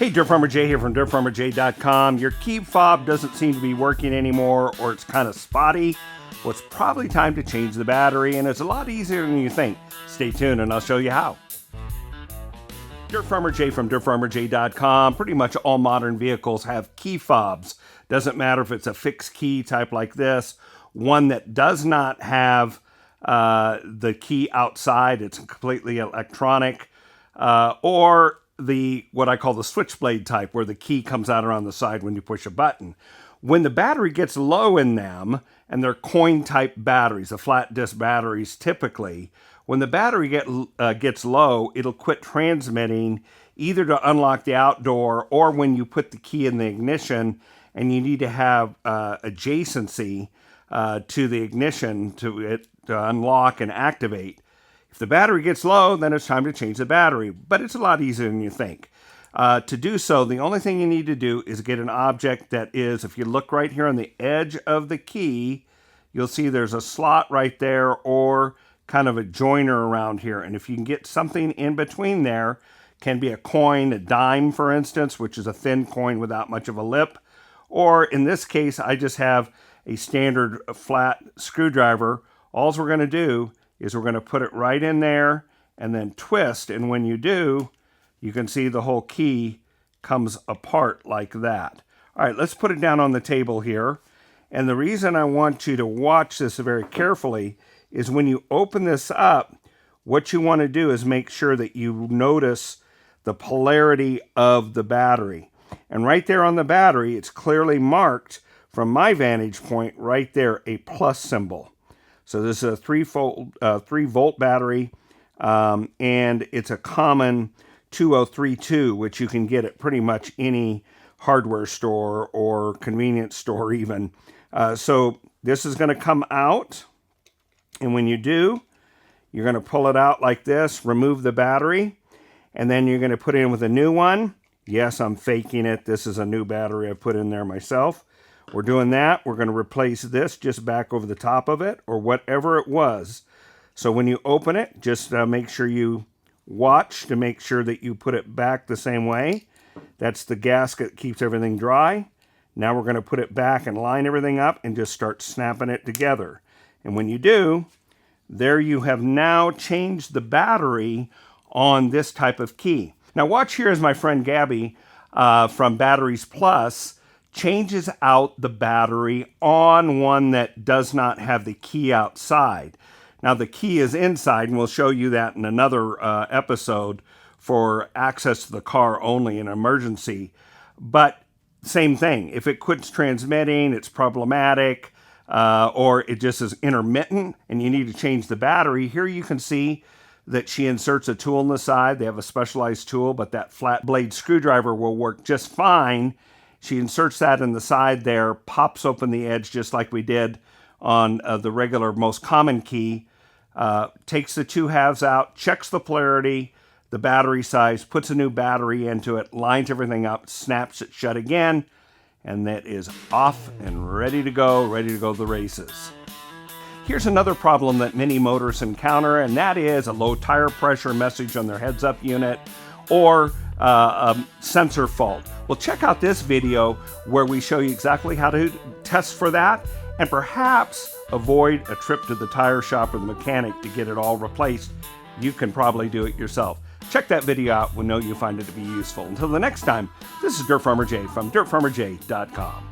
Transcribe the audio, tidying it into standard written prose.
Hey, Dirt Farmer Jay here from DirtFarmerJ.com. Your key fob doesn't seem to be working anymore, or it's kind of spotty. Well, it's probably time to change the battery, and it's a lot easier than you think. Stay tuned and I'll show you how. Dirt Farmer Jay from DirtFarmerJ.com. Pretty much all modern vehicles have key fobs. Doesn't matter if it's a fixed key type like this, one that does not have the key outside, it's completely electronic, or what I call the switchblade type, where the key comes out around the side when you push a button. When the battery gets low in them, and they're coin type batteries, the flat disc batteries typically, when the battery gets low, it'll quit transmitting either to unlock the outdoor, or when you put the key in the ignition and you need to have adjacency to the ignition to unlock and activate. If the battery gets low, then it's time to change the battery, but it's a lot easier than you think. To do so, the only thing you need to do is get an object that is, if you look right here on the edge of the key, you'll see there's a slot right there or kind of a joiner around here. And if you can get something in between there, can be a coin, a dime, for instance, which is a thin coin without much of a lip. Or in this case, I just have a standard flat screwdriver. All we're going to do is we're going to put it right in there and then twist. And when you do, you can see the whole key comes apart like that. All right, let's put it down on the table here. And the reason I want you to watch this very carefully is when you open this up, what you want to do is make sure that you notice the polarity of the battery. And right there on the battery, it's clearly marked from my vantage point right there, a plus symbol. So this is a 3 volt battery, and it's a common 2032, which you can get at pretty much any hardware store or convenience store even. So this is going to come out, and when you do, you're going to pull it out like this, remove the battery, and then you're going to put it in with a new one. Yes, I'm faking it. This is a new battery I put in there myself. We're doing that. We're going to replace this just back over the top of it, or whatever it was. So when you open it, just make sure you watch to make sure that you put it back the same way. That's the gasket that keeps everything dry. Now we're going to put it back and line everything up and just start snapping it together. And when you do, there you have now changed the battery on this type of key. Now watch here as my friend Gabby from Batteries Plus changes out the battery on one that does not have the key outside. Now the key is inside, and we'll show you that in another episode for access to the car only in emergency. But same thing, if it quits transmitting, it's problematic, or it just is intermittent and you need to change the battery. Here you can see that she inserts a tool on the side. They have a specialized tool, but that flat blade screwdriver will work just fine. She inserts that in the side there, pops open the edge just like we did on the regular most common key, takes the two halves out, checks the polarity, the battery size, puts a new battery into it, lines everything up, snaps it shut again, and that is off and ready to go the races. Here's another problem that many motorists encounter, and that is a low tire pressure message on their heads-up unit, or a sensor fault. Well, check out this video where we show you exactly how to test for that and perhaps avoid a trip to the tire shop or the mechanic to get it all replaced. You can probably do it yourself. Check that video out. We know you'll find it to be useful. Until the next time, this is Dirt Farmer Jay from DirtFarmerJ.com.